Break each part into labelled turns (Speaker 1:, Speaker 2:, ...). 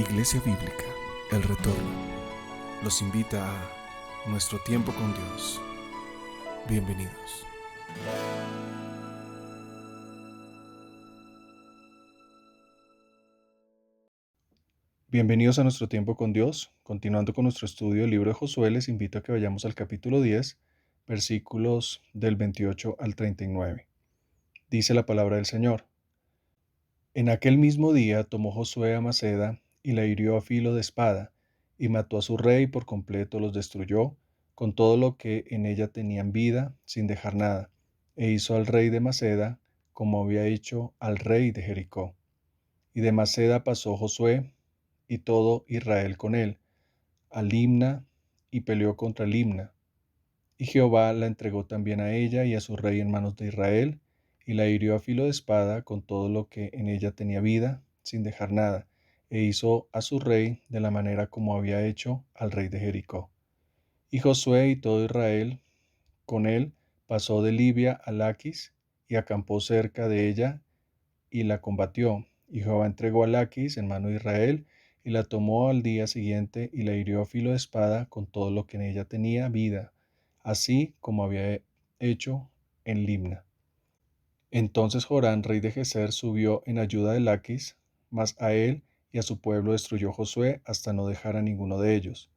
Speaker 1: Iglesia Bíblica, El Retorno, los invita a Nuestro Tiempo con Dios. Bienvenidos.
Speaker 2: Bienvenidos a Nuestro Tiempo con Dios. Continuando con nuestro estudio del libro de Josué, les invito a que vayamos al capítulo 10, versículos del 28 al 39. Dice la palabra del Señor. En aquel mismo día tomó Josué a Maceda y la hirió a filo de espada, y mató a su rey por completo, los destruyó, con todo lo que en ella tenían vida, sin dejar nada, e hizo al rey de Maceda como había hecho al rey de Jericó. Y de Maceda pasó Josué y todo Israel con él, a Limna, y peleó contra Limna. Y Jehová la entregó también a ella y a su rey en manos de Israel, y la hirió a filo de espada con todo lo que en ella tenía vida, sin dejar nada, e hizo a su rey de la manera como había hecho al rey de Jericó. Y Josué y todo Israel con él pasó de Libia a Laquis, y acampó cerca de ella, y la combatió. Y Jehová entregó a Laquis en mano de Israel, y la tomó al día siguiente, y la hirió a filo de espada con todo lo que en ella tenía vida, así como había hecho en Limna. Entonces Jorán, rey de Geser, subió en ayuda de Laquis, mas a él y a su pueblo destruyó Josué hasta no dejar a ninguno de ellos.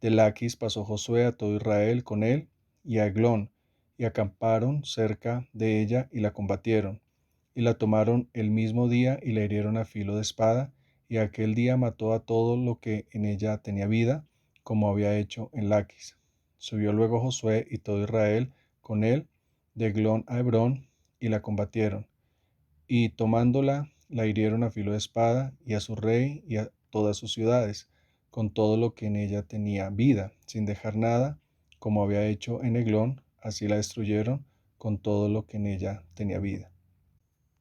Speaker 2: De Laquis pasó Josué a todo Israel con él y a Eglón, y acamparon cerca de ella y la combatieron, y la tomaron el mismo día y la hirieron a filo de espada, y aquel día mató a todo lo que en ella tenía vida, como había hecho en Laquis. Subió luego Josué y todo Israel con él de Eglón a Hebrón, y la combatieron, y tomándola la hirieron a filo de espada, y a su rey y a todas sus ciudades, con todo lo que en ella tenía vida, sin dejar nada, como había hecho en Eglón, así la destruyeron, con todo lo que en ella tenía vida.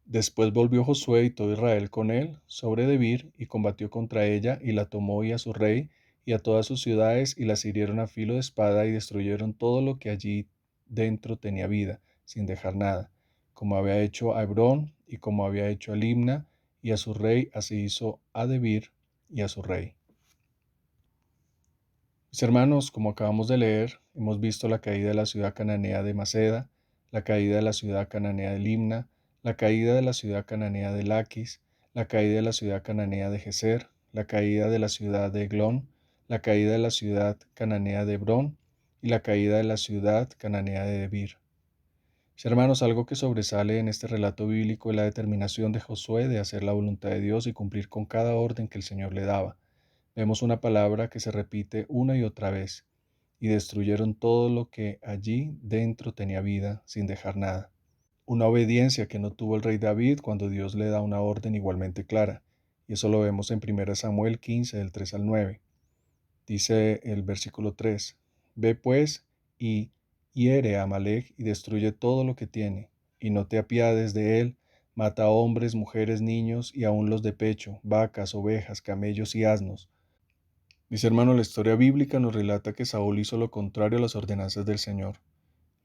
Speaker 2: Después volvió Josué y todo Israel con él sobre Debir, y combatió contra ella, y la tomó y a su rey, y a todas sus ciudades, y las hirieron a filo de espada, y destruyeron todo lo que allí dentro tenía vida, sin dejar nada, como había hecho a Hebrón, y como había hecho a Limna, y a su rey, así hizo a Debir y a su rey. Mis hermanos, como acabamos de leer, hemos visto la caída de la ciudad cananea de Maceda, la caída de la ciudad cananea de Limna, la caída de la ciudad cananea de Laquis, la caída de la ciudad cananea de Geser, la caída de la ciudad de Eglón, la caída de la ciudad cananea de Hebrón y la caída de la ciudad cananea de Debir. Mis hermanos, algo que sobresale en este relato bíblico es la determinación de Josué de hacer la voluntad de Dios y cumplir con cada orden que el Señor le daba. Vemos una palabra que se repite una y otra vez, y destruyeron todo lo que allí dentro tenía vida, sin dejar nada. Una obediencia que no tuvo el rey David cuando Dios le da una orden igualmente clara, y eso lo vemos en 1 Samuel 15, del 3 al 9. Dice el versículo 3, Ve pues y hiere a Amalec y destruye todo lo que tiene, y no te apiades de él, mata a hombres, mujeres, niños y aun los de pecho, vacas, ovejas, camellos y asnos. Mis hermanos, la historia bíblica nos relata que Saúl hizo lo contrario a las ordenanzas del Señor.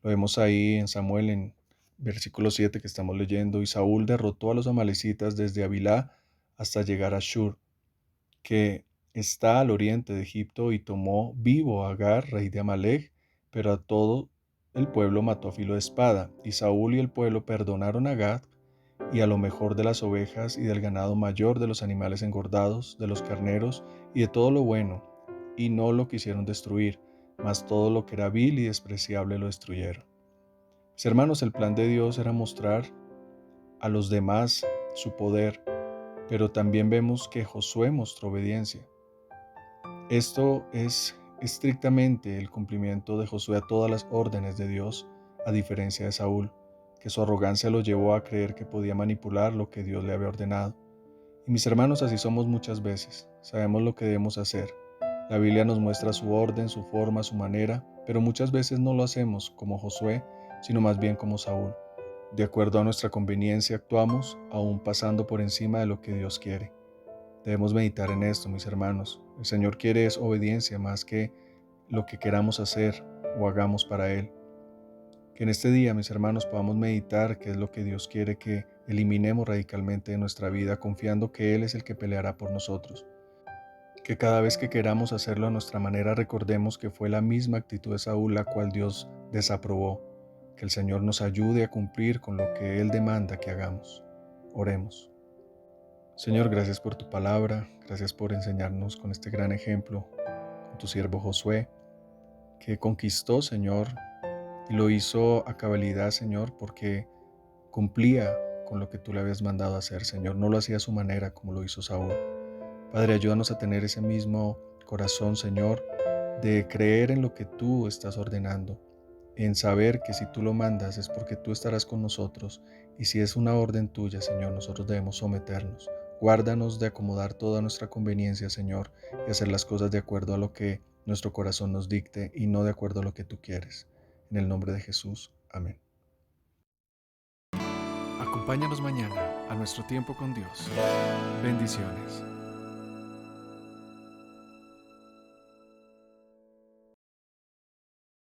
Speaker 2: Lo vemos ahí en Samuel en versículo 7 que estamos leyendo, y Saúl derrotó a los amalecitas desde Avilá hasta llegar a Shur, que está al oriente de Egipto, y tomó vivo a Agar, rey de Amalec, pero a todo el pueblo mató a filo de espada, y Saúl y el pueblo perdonaron a Gad, y a lo mejor de las ovejas y del ganado mayor, de los animales engordados, de los carneros y de todo lo bueno, y no lo quisieron destruir, mas todo lo que era vil y despreciable lo destruyeron. Mis hermanos, el plan de Dios era mostrar a los demás su poder, pero también vemos que Josué mostró obediencia. Esto es estrictamente el cumplimiento de Josué a todas las órdenes de Dios, a diferencia de Saúl, que su arrogancia lo llevó a creer que podía manipular lo que Dios le había ordenado. Y mis hermanos, así somos muchas veces. Sabemos lo que debemos hacer. La Biblia nos muestra su orden, su forma, su manera, pero muchas veces no lo hacemos como Josué, sino más bien como Saúl. De acuerdo a nuestra conveniencia actuamos, aún pasando por encima de lo que Dios quiere. Debemos meditar en esto, mis hermanos. El Señor quiere es obediencia más que lo que queramos hacer o hagamos para Él. Que en este día, mis hermanos, podamos meditar qué es lo que Dios quiere que eliminemos radicalmente de nuestra vida, confiando que Él es el que peleará por nosotros. Que cada vez que queramos hacerlo a nuestra manera recordemos que fue la misma actitud de Saúl la cual Dios desaprobó. Que el Señor nos ayude a cumplir con lo que Él demanda que hagamos. Oremos. Señor, gracias por tu palabra, gracias por enseñarnos con este gran ejemplo, con tu siervo Josué, que conquistó, Señor, y lo hizo a cabalidad, Señor, porque cumplía con lo que tú le habías mandado hacer, Señor. No lo hacía a su manera como lo hizo Saúl. Padre, ayúdanos a tener ese mismo corazón, Señor, de creer en lo que tú estás ordenando, en saber que si tú lo mandas es porque tú estarás con nosotros, y si es una orden tuya, Señor, nosotros debemos someternos. Guárdanos de acomodar toda nuestra conveniencia, Señor, y hacer las cosas de acuerdo a lo que nuestro corazón nos dicte y no de acuerdo a lo que tú quieres. En el nombre de Jesús. Amén.
Speaker 1: Acompáñanos mañana a nuestro tiempo con Dios. Bendiciones.